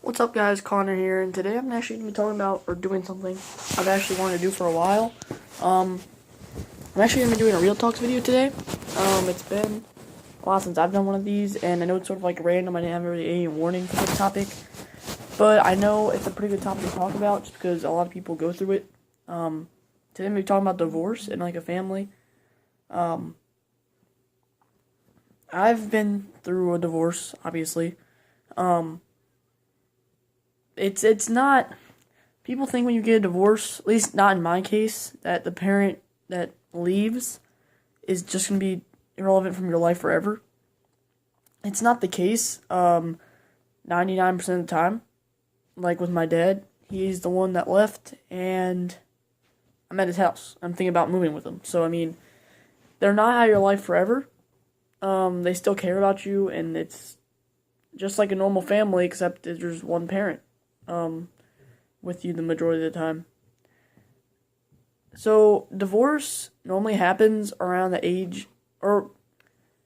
What's up, guys? Connor here, and today I'm actually going to be talking about or doing something I've actually wanted to do for a while. I'm actually going to be doing a Real Talks video today. It's been a while since I've done one of these, and I know it's sort of like random. I didn't have really any warning for this topic, but I know it's a pretty good topic to talk about just because a lot of people go through it. Today I'm going to be talking about divorce and like a family. I've been through a divorce, obviously. It's not, people think when you get a divorce, at least not in my case, that the parent that leaves is just going to be irrelevant from your life forever. It's not the case, 99% of the time. Like with my dad, he's the one that left, and I'm at his house. I'm thinking about moving with him. So, I mean, they're not out of your life forever. They still care about you, and it's just like a normal family, except there's one parent with you the majority of the time. So, divorce normally happens around the age, or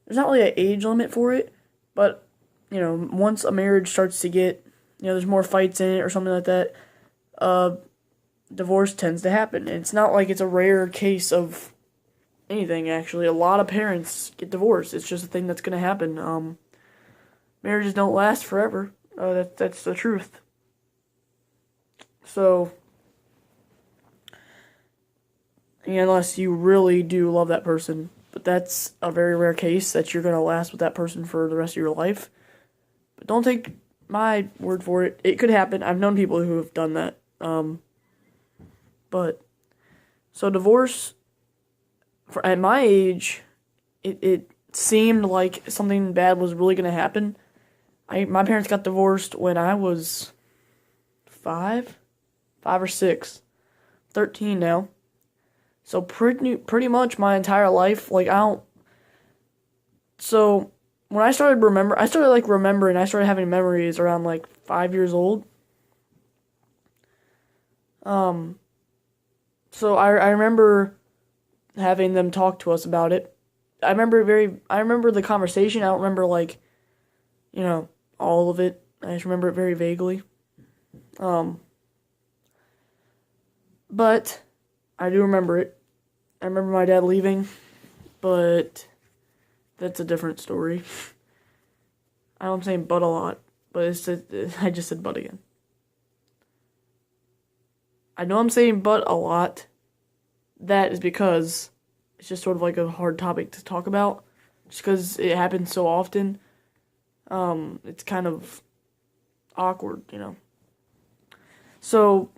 there's not really an age limit for it, but, once a marriage starts to get, there's more fights in it or something like that, divorce tends to happen. And it's not like it's a rare case of anything, actually. A lot of parents get divorced. It's just a thing that's going to happen. Marriages don't last forever. That's the truth. So, unless you really do love that person, but that's a very rare case that you're going to last with that person for the rest of your life. But don't take my word for it. It could happen. I've known people who have done that. So divorce, at my age, it seemed like something bad was really going to happen. My parents got divorced when I was 5 or 6, 13 now. So pretty much my entire life, so when I started remembering, I started having memories around 5 years old. So I remember having them talk to us about it. I remember the conversation. I don't remember all of it. I just remember it very vaguely. But I do remember it. I remember my dad leaving, but that's a different story. I know I'm saying but a lot, but I just said but again. I know I'm saying but a lot. That is because it's just sort of like a hard topic to talk about, just because it happens so often. It's kind of awkward, So,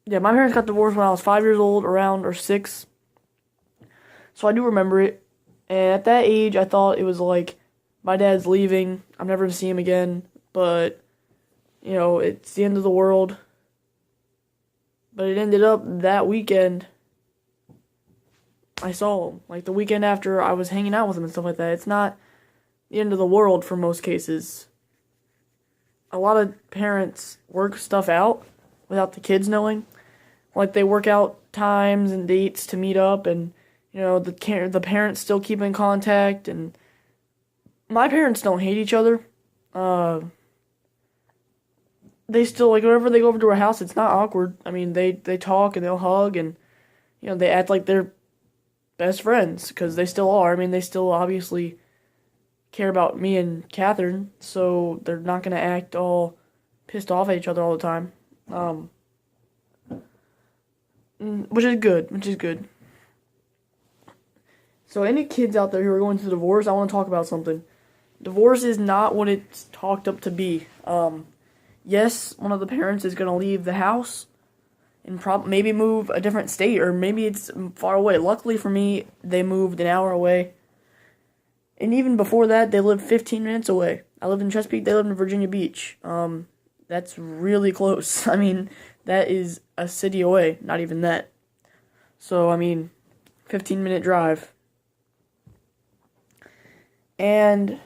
yeah, my parents got divorced when I was 5 years old, or 6. So I do remember it. And at that age, I thought it was like, my dad's leaving, I'm never going to see him again, but, it's the end of the world. But it ended up that weekend, I saw him. The weekend after, I was hanging out with him and stuff like that. It's not the end of the world for most cases. A lot of parents work stuff out without the kids knowing. They work out times and dates to meet up, and the parents still keep in contact. And my parents don't hate each other. They still, whenever they go over to our house, it's not awkward. I mean, they talk and they'll hug, and they act like they're best friends, because they still are. I mean, they still obviously care about me and Catherine, so they're not gonna act all pissed off at each other all the time. Which is good. So any kids out there who are going through divorce, I want to talk about something. Divorce is not what it's talked up to be. Yes, one of the parents is going to leave the house and maybe move a different state, or maybe it's far away. Luckily for me, they moved an hour away. And even before that, they lived 15 minutes away. I lived in Chesapeake, they lived in Virginia Beach. That's really close. I mean, that is a city away, not even that. So, 15-minute drive. And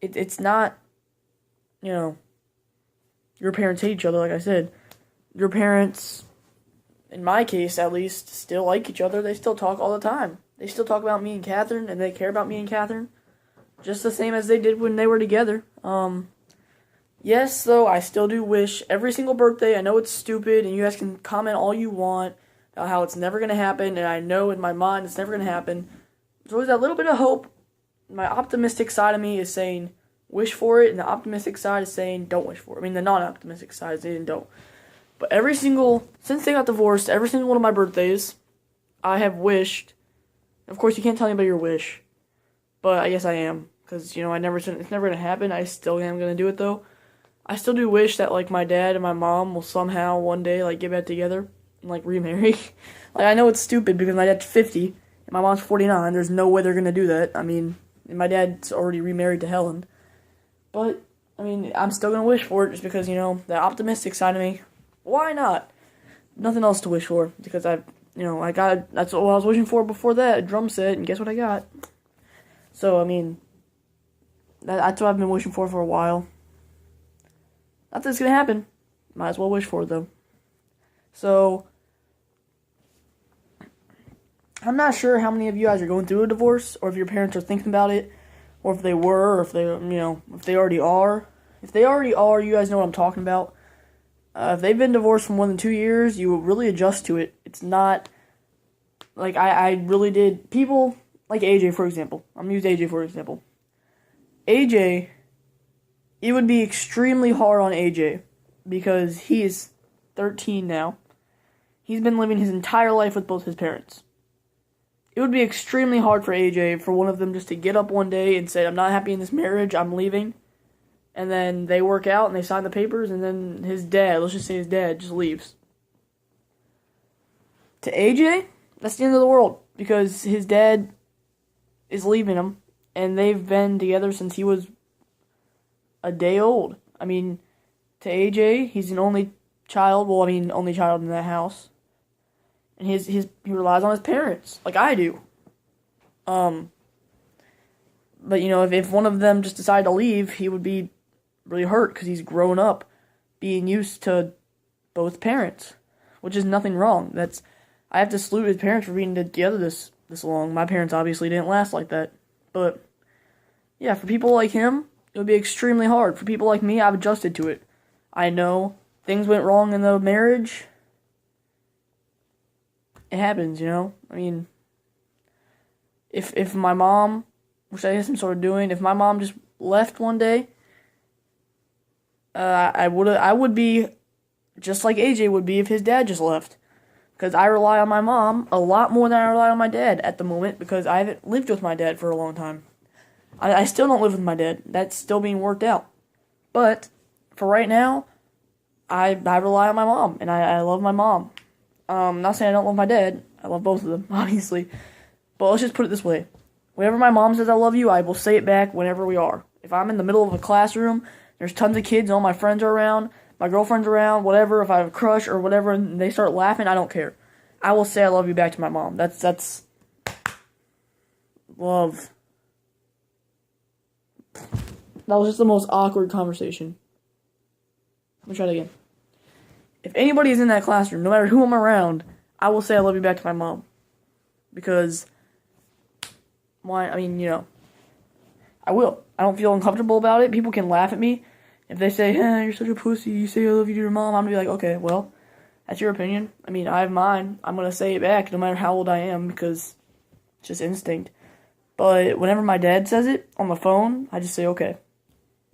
it's not, your parents hate each other, like I said. Your parents, in my case at least, still like each other. They still talk all the time. They still talk about me and Catherine, and they care about me and Catherine just the same as they did when they were together. Yes, though, I still do wish every single birthday. I know it's stupid, and you guys can comment all you want about how it's never going to happen, and I know in my mind it's never going to happen. There's always that little bit of hope. My optimistic side of me is saying wish for it, and the optimistic side is saying don't wish for it. I mean, the non-optimistic side is saying don't. But since they got divorced, every single one of my birthdays, I have wished. Of course, you can't tell anybody your wish, but I guess I am, because, I never said it's never going to happen. I still am going to do it, though. I still do wish that, like, my dad and my mom will somehow one day, like, get back together and, like, remarry. Like, I know it's stupid because my dad's 50 and my mom's 49. There's no way they're going to do that. I mean, and my dad's already remarried to Helen. But, I mean, I'm still going to wish for it just because, the optimistic side of me, why not? Nothing else to wish for because that's what I was wishing for before that, a drum set, and guess what I got? So, I mean, that's what I've been wishing for a while. Not that it's going to happen. Might as well wish for it, though. So, I'm not sure how many of you guys are going through a divorce, or if your parents are thinking about it, or if they were, or if they, if they already are. If they already are, you guys know what I'm talking about. If they've been divorced for more than 2 years, you will really adjust to it. It's not, like, I really did. People, like AJ, for example. I'm going to use AJ for example. AJ, it would be extremely hard on AJ, because he is 13 now. He's been living his entire life with both his parents. It would be extremely hard for AJ for one of them just to get up one day and say, I'm not happy in this marriage, I'm leaving. And then they work out and they sign the papers, and then his dad, let's just say his dad, just leaves. To AJ, that's the end of the world, because his dad is leaving him, and they've been together since he was a day old. I mean, to AJ, he's an only child, only child in that house. And he relies on his parents, like I do. But, if one of them just decided to leave, he would be really hurt because he's grown up being used to both parents, which is nothing wrong. I have to salute his parents for being together this long. My parents obviously didn't last like that. But, yeah, for people like him, it would be extremely hard. For people like me, I've adjusted to it. I know things went wrong in the marriage. It happens, I mean, if my mom, which I guess I'm sort of doing, if my mom just left one day, I would be just like AJ would be if his dad just left. Because I rely on my mom a lot more than I rely on my dad at the moment, because I haven't lived with my dad for a long time. I still don't live with my dad. That's still being worked out. But for right now, I rely on my mom, and I love my mom. Not saying I don't love my dad. I love both of them, obviously. But let's just put it this way. Whenever my mom says I love you, I will say it back whenever we are. If I'm in the middle of a classroom, there's tons of kids, all my friends are around, my girlfriend's around, whatever, if I have a crush or whatever, and they start laughing, I don't care. I will say I love you back to my mom. That's love. That was just the most awkward conversation. Let me try it again. If anybody is in that classroom, no matter who I'm around, I will say I love you back to my mom. Because, I will. I don't feel uncomfortable about it. People can laugh at me. If they say, you're such a pussy, you say I love you to your mom, I'm going to be like, okay, well, that's your opinion. I mean, I have mine. I'm going to say it back no matter how old I am, because it's just instinct. But whenever my dad says it on the phone, I just say, okay.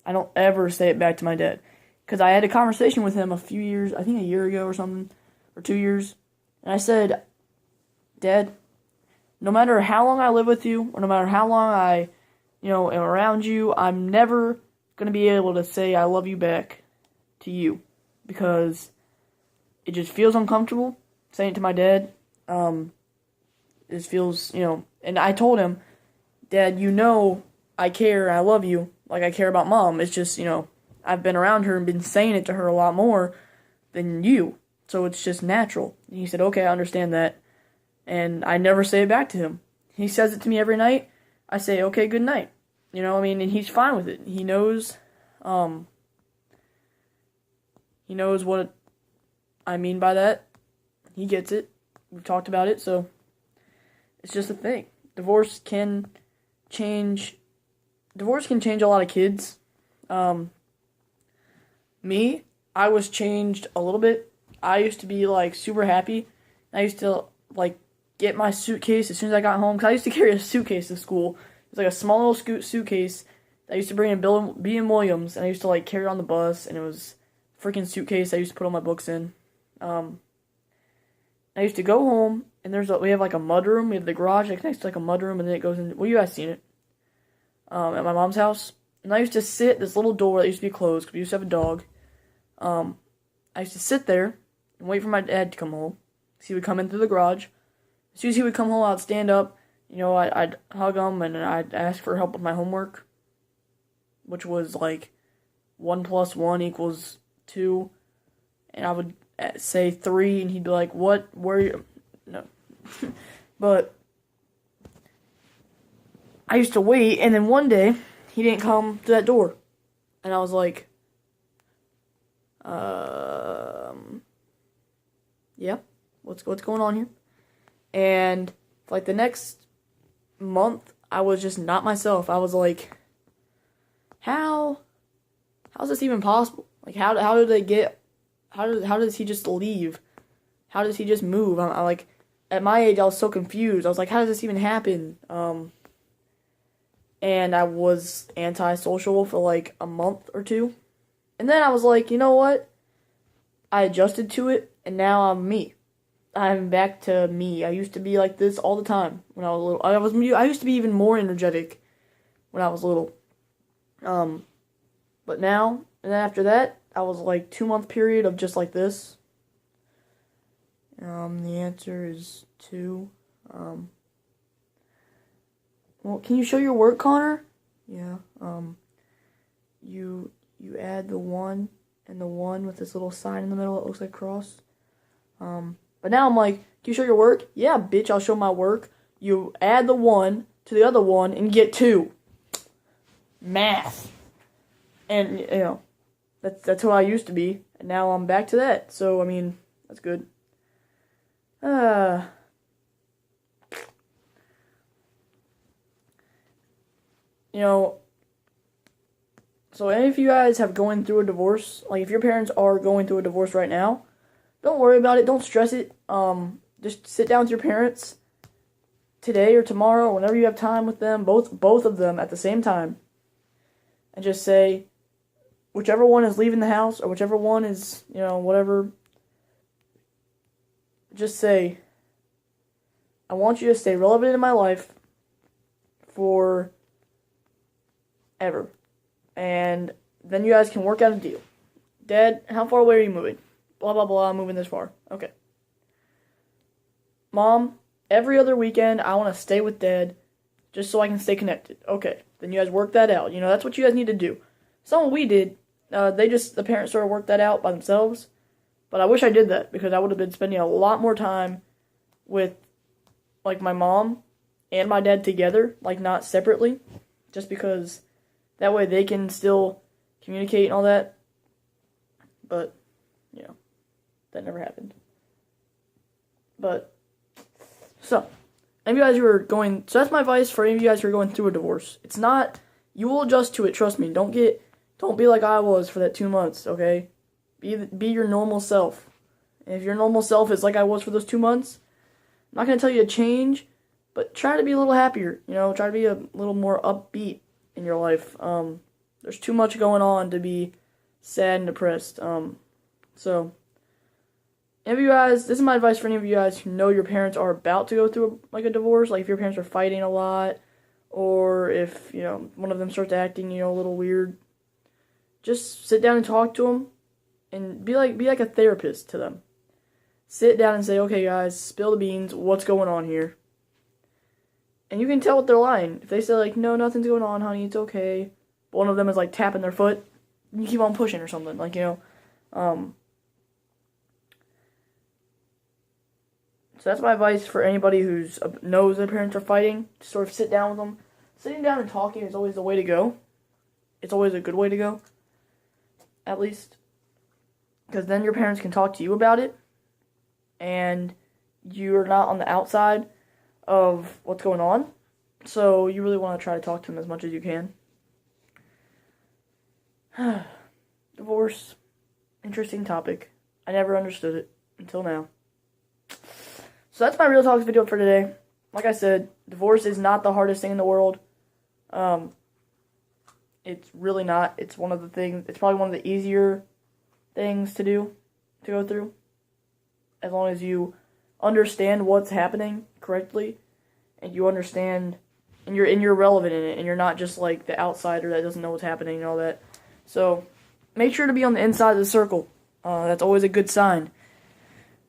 I don't ever say it back to my dad. Because I had a conversation with him a year ago or something, or 2 years, and I said, Dad, no matter how long I live with you, or no matter how long I, am around you, I'm never going to be able to say I love you back to you, because it just feels uncomfortable saying it to my dad. It just feels, and I told him, Dad, I care and I love you like I care about Mom. It's just, I've been around her and been saying it to her a lot more than you. So it's just natural. And he said, okay, I understand that. And I never say it back to him. He says it to me every night. I say, okay, good night. And he's fine with it. He knows what I mean by that. He gets it. We've talked about it, so it's just a thing. Divorce can change a lot of kids. Me, I was changed a little bit. I used to be like super happy. I used to like get my suitcase as soon as I got home because I used to carry a suitcase to school. It was like a small little suitcase that I used to bring in Bill B and Williams, and I used to like carry it on the bus, and it was a freaking suitcase I used to put all my books in. I used to go home, and we have like a mud room. We have the garage like next to like a mud room, and then it goes in. Well, you guys seen it? At my mom's house, and I used to sit at this little door that used to be closed because we used to have a dog. I used to sit there and wait for my dad to come home. So he would come in through the garage. As soon as he would come home, I'd stand up. I'd hug him and I'd ask for help with my homework, which was like 1 + 1 = 2, and I would say 3, and he'd be like, "What? Where are you?" No, but I used to wait, and then one day he didn't come to that door, and I was like, yeah, what's going on here? And for like the next month, I was just not myself. I was like, how's this even possible? Like, how did they get? How does he just leave? How does he just move? I like, at my age, I was so confused. I was like, how does this even happen? And I was antisocial for like a month or two. And then I was like, you know what? I adjusted to it, and now I'm me. I'm back to me. I used to be like this all the time when I was little. I used to be even more energetic when I was little. But now, and then after that, I was like 2-month period of just like this. The answer is 2. Well, can you show your work, Connor? Yeah. You add the 1 and the 1 with this little sign in the middle that looks like a cross. But now I'm like, can you show your work? Yeah, bitch, I'll show my work. You add the 1 to the other 1 and get 2. Math. And, that's who I used to be. And now I'm back to that. So, I mean, that's good. So any of you guys have going through a divorce, like if your parents are going through a divorce right now, don't worry about it. Don't stress it. Just sit down with your parents today or tomorrow, whenever you have time with them, both of them at the same time, and just say, whichever one is leaving the house or whichever one is, whatever, just say, I want you to stay relevant in my life for ever. And then you guys can work out a deal. Dad, how far away are you moving? Blah, blah, blah, I'm moving this far. Okay. Mom, every other weekend, I want to stay with Dad just so I can stay connected. Okay. Then you guys work that out. That's what you guys need to do. Something we did, the parents sort of worked that out by themselves. But I wish I did that because I would have been spending a lot more time with, like, my mom and my dad together, like, not separately. Just because that way they can still communicate and all that. But, that never happened. But, so that's my advice for any of you guys who are going through a divorce. It's not, you will adjust to it, trust me. Don't be like I was for that 2 months, okay? Be your normal self. And if your normal self is like I was for those 2 months, I'm not going to tell you to change, but try to be a little happier, try to be a little more upbeat in your life. There's too much going on to be sad and depressed. So, any of you guys, this is my advice for any of you guys who know your parents are about to go through a divorce, like if your parents are fighting a lot, or if, one of them starts acting, a little weird. Just sit down and talk to them, and be like a therapist to them. Sit down and say, okay guys, spill the beans, what's going on here? And you can tell if they're lying. If they say like, no, nothing's going on, honey, it's okay. But one of them is like tapping their foot, you keep on pushing or something, So that's my advice for anybody who knows their parents are fighting. Just sort of sit down with them. Sitting down and talking is always the way to go. It's always a good way to go. At least. Because then your parents can talk to you about it. And you're not on the outside of what's going on. So you really want to try to talk to them as much as you can. Divorce. interesting topic. I never understood it until now. So that's my Real Talks video for today. Like I said, divorce is not the hardest thing in the world. It's really not. It's one of the things, it's probably one of the easier things to go through. As long as you understand what's happening correctly, and you understand, and you're relevant in it, and you're not just like the outsider that doesn't know what's happening and all that. So, make sure to be on the inside of the circle. That's always a good sign.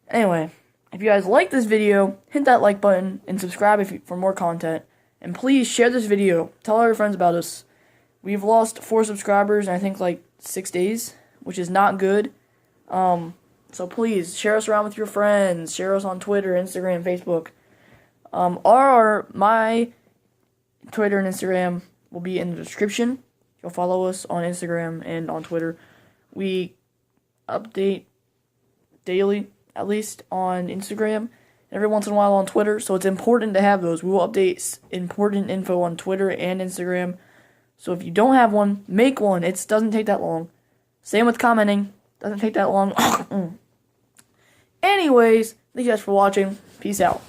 Anyway, if you guys like this video, hit that like button and subscribe for more content. And please share this video. Tell all your friends about us. We've lost 4 subscribers in I think like 6 days, which is not good. So please share us around with your friends. Share us on Twitter, Instagram, Facebook. My Twitter and Instagram will be in the description. You'll follow us on Instagram and on Twitter. We update daily, at least on Instagram, every once in a while on Twitter, so it's important to have those. We will update important info on Twitter and Instagram. So if you don't have one, make one. It doesn't take that long. Same with commenting. Doesn't take that long. Anyways, thank you guys for watching. Peace out.